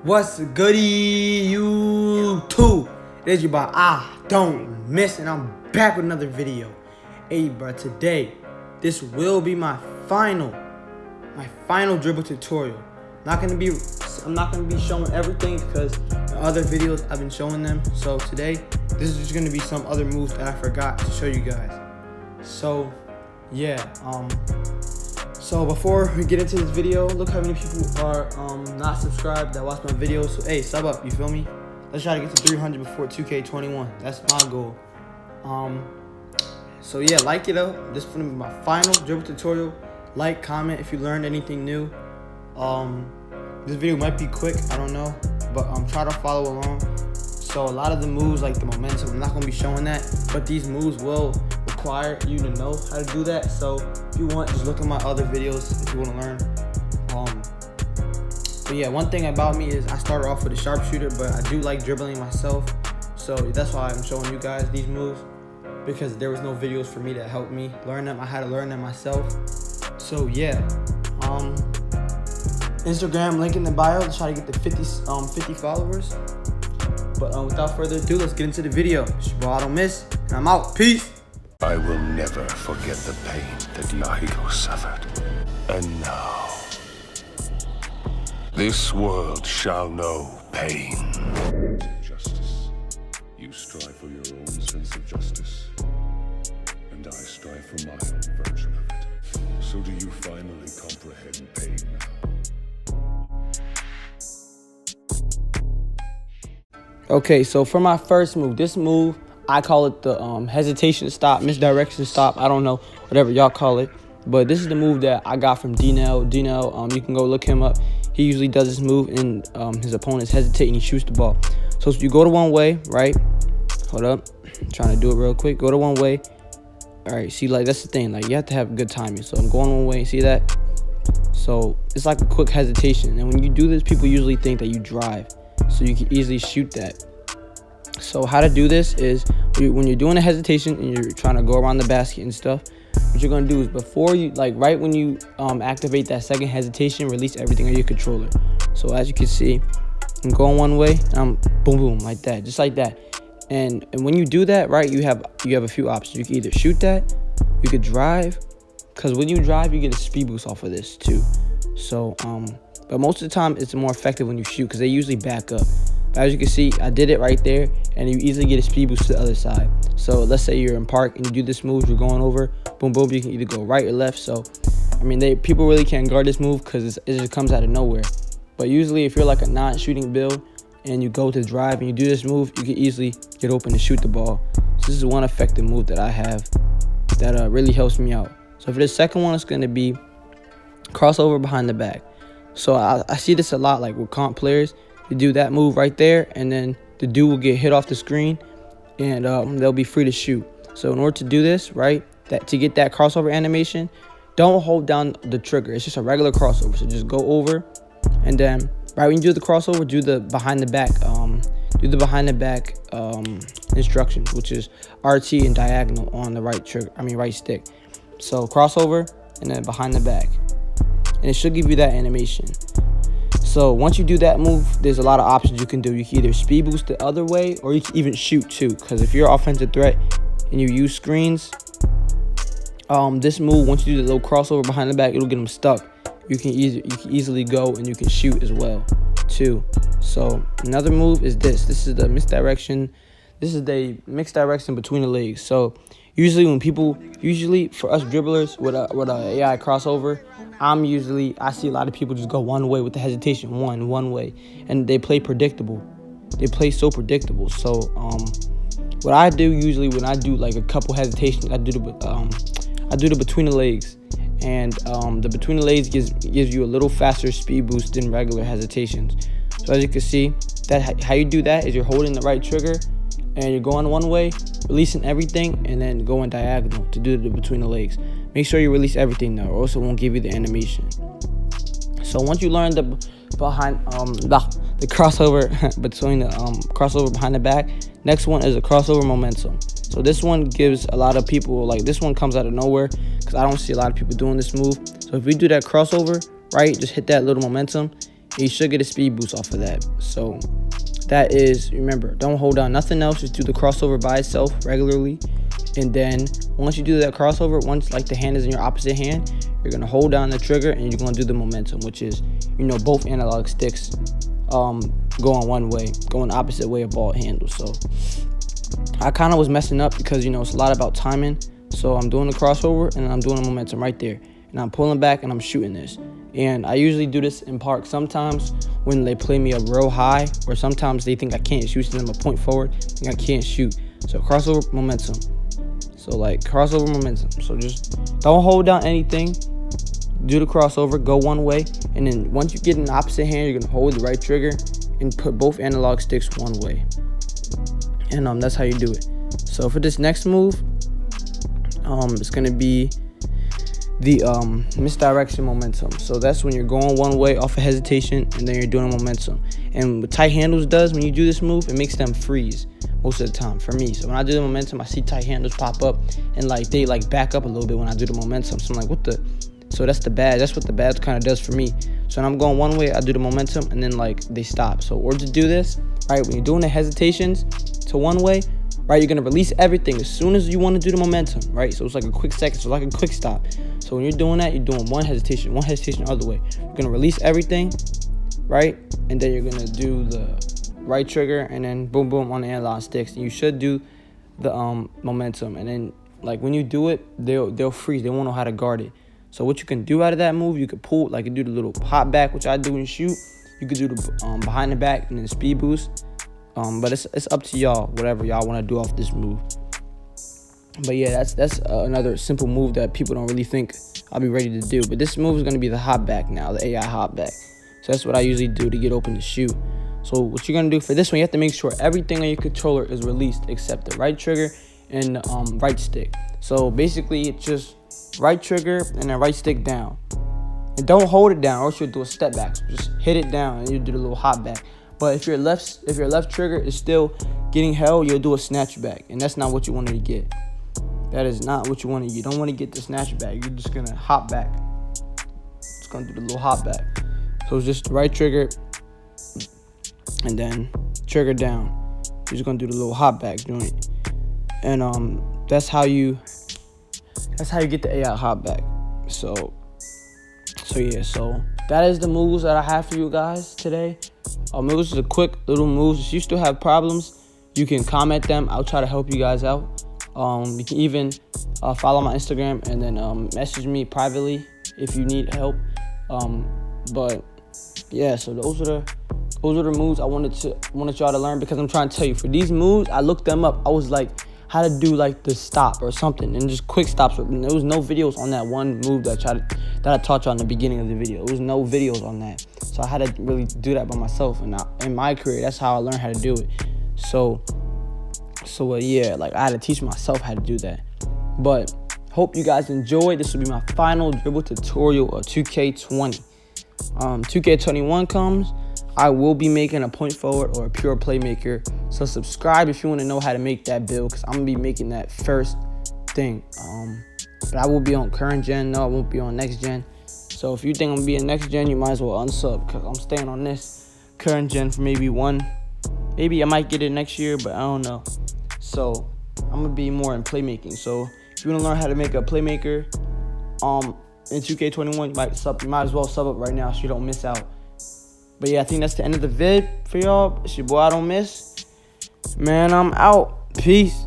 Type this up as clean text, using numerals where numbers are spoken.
What's goody, YouTube? It is your boy, I Don't Miss, and I'm back with another video. Hey, bro, today, this will be my final dribble tutorial. I'm not gonna be showing everything because in other videos I've been showing them. So today, this is just gonna be some other moves that I forgot to show you guys. So, yeah, So before we get into this video, look how many people are not subscribed that watch my videos. So hey, sub up, you feel me? Let's try to get to 300 before 2K21. That's my goal. So yeah, like it up. This is gonna be my final dribble tutorial. Like, comment if you learned anything new. This video might be quick, I don't know, but try to follow along. So a lot of the moves, like the momentum, I'm not gonna be showing that, but these moves will require you to know how to do that. So if you want, just look at my other videos if you want to learn. But yeah, one thing about me is I started off with a sharpshooter, but I do like dribbling myself. So that's why I'm showing you guys these moves, because there was no videos for me that helped me learn them. I had to learn them myself. So yeah, Instagram link in the bio to try to get the 50 followers. But without further ado, let's get into the video. It's your boy, I Don't Miss, and I'm out. Peace. I will never forget the pain that Yahigo suffered. And now, this world shall know pain. Justice. You strive for your own sense of justice, and I strive for my own version of it. So do you finally comprehend pain now? Okay, so for my first move, this move, I call it the hesitation stop, misdirection stop. I don't know, whatever y'all call it. But this is the move that I got from D-Nell. D-Nell, you can go look him up. He usually does this move and his opponents hesitate and he shoots the ball. So if you go to one way, right? Hold up. I'm trying to do it real quick. Go to one way. All right, see, like, that's the thing. Like, you have to have good timing. So I'm going one way. See that? So it's like a quick hesitation. And when you do this, people usually think that you drive. So you can easily shoot that. So how to do this is when you're doing a hesitation and you're trying to go around the basket and stuff, what you're going to do is before you, like right when you activate that second hesitation, release everything on your controller. So as you can see, I'm going one way and I'm boom, boom, like that, just like that. And when you do that, right, you have a few options. You can either shoot that, you could drive, because when you drive, you get a speed boost off of this too. So, but most of the time, it's more effective when you shoot because they usually back up. But as you can see, I did it right there, and you easily get a speed boost to the other side. So let's say you're in park and you do this move, you're going over, boom, boom, you can either go right or left. So, I mean, people really can't guard this move because it just comes out of nowhere. But usually, if you're like a non-shooting build and you go to drive and you do this move, you can easily get open and shoot the ball. So this is one effective move that I have that really helps me out. So for the second one, it's going to be crossover behind the back. So I see this a lot, like with comp players. They do that move right there, and then the dude will get hit off the screen, and they'll be free to shoot. So in order to do this, right, to get that crossover animation, don't hold down the trigger. It's just a regular crossover. So just go over, and then right when you do the crossover, do the behind the back, instructions, which is RT and diagonal on the right trigger. Right stick. So crossover and then behind the back. And it should give you that animation. So once you do that move, there's a lot of options you can do. You can either speed boost the other way, or you can even shoot too. Because if you're an offensive threat and you use screens, this move, once you do the little crossover behind the back, it'll get them stuck. You can easily go and you can shoot as well too. So another move is this. This is the misdirection. This is the mixed direction between the legs. So usually for us dribblers with a AI crossover, I see a lot of people just go one way with the hesitation, one way, and they play predictable. They play so predictable. So what I do usually when I do like a couple hesitations, I do the between the legs, and the between the legs gives you a little faster speed boost than regular hesitations. So as you can see, that how you do that is you're holding the right trigger and you're going one way, releasing everything, and then going diagonal to do the between the legs. Make sure you release everything though, or else it won't give you the animation. So once you learn the crossover between the crossover behind the back, next one is a crossover momentum. So this one gives a lot of people, like, this one comes out of nowhere because I don't see a lot of people doing this move. So if we do that crossover, right, just hit that little momentum, and you should get a speed boost off of that. So that is, remember, don't hold down nothing else, just do the crossover by itself regularly. And then once you do that crossover, once like the hand is in your opposite hand, you're gonna hold down the trigger and you're gonna do the momentum, which is, you know, both analog sticks going one way, going opposite way of ball handle. So I kind of was messing up because, you know, it's a lot about timing. So I'm doing the crossover and I'm doing the momentum right there, and I'm pulling back and I'm shooting this. And I usually do this in park sometimes when they play me up real high, or sometimes they think I can't shoot, so I'm a point forward, think I can't shoot. So crossover momentum. So like crossover momentum. So just don't hold down anything. Do the crossover, go one way, and then once you get in the opposite hand, you're gonna hold the right trigger and put both analog sticks one way. And that's how you do it. So for this next move, it's gonna be the misdirection momentum. So that's when you're going one way off of hesitation and then you're doing a momentum. And what tight handles does when you do this move, it makes them freeze most of the time for me. So when I do the momentum, I see tight handles pop up and like they like back up a little bit when I do the momentum. So I'm like, what the? So that's the badge. That's what the badge kind of does for me. So when I'm going one way, I do the momentum and then like they stop. So in order to do this, right, when you're doing the hesitations to one way, right, you're gonna release everything as soon as you want to do the momentum, right? So it's like a quick second, so like a quick stop. So when you're doing that, you're doing one hesitation the other way. You're gonna release everything, right? And then you're gonna do the right trigger and then boom, boom on the analog sticks. And you should do the momentum. And then like when you do it, they'll freeze. They won't know how to guard it. So what you can do out of that move, you could pull, like you do the little hop back, which I do when you shoot. You could do the behind the back and then speed boost. But it's up to y'all, whatever y'all want to do off this move. But yeah, that's another simple move that people don't really think I'll be ready to do. But this move is going to be the hop back now, the AI hop back. So that's what I usually do to get open to shoot. So what you're going to do for this one, you have to make sure everything on your controller is released except the right trigger and the right stick. So basically, it's just right trigger and then right stick down. And don't hold it down or else you'll do a step back. So just hit it down and you do the little hop back. But if your left trigger is still getting held, you'll do a snatch back, and that's not what you wanted to get. That is not what you want to. You don't want to get the snatch back. You're just gonna hop back. It's gonna do the little hop back. So it's just the right trigger, and then trigger down. You're just gonna do the little hop back joint, and that's how you get the AI hop back. So yeah. So that is the moves that I have for you guys today. It was just a quick little moves. If you still have problems, you can comment them. I'll try to help you guys out. You can even follow my Instagram and then message me privately if you need help. But yeah, so those are the moves I wanted y'all to learn, because I'm trying to tell you, for these moves, I looked them up. I was like, how to do like the stop or something, and just quick stops. And there was no videos on that one move that I taught you in the beginning of the video. There was no videos on that, so I had to really do that by myself. And in my career, that's how I learned how to do it. So yeah, like I had to teach myself how to do that. But hope you guys enjoyed. This will be my final dribble tutorial of 2K20. 2K21 comes, I will be making a point forward or a pure playmaker. So subscribe if you want to know how to make that build, because I'm going to be making that first thing. But I will be on current gen. No, I won't be on next gen. So if you think I'm going to be in next gen, you might as well unsub, because I'm staying on this current gen for maybe I might get it next year, but I don't know. So I'm going to be more in playmaking. So if you want to learn how to make a playmaker in 2K21, you might as well sub up right now so you don't miss out. But yeah, I think that's the end of the vid for y'all. It's your boy I Don't Miss. Man, I'm out. Peace.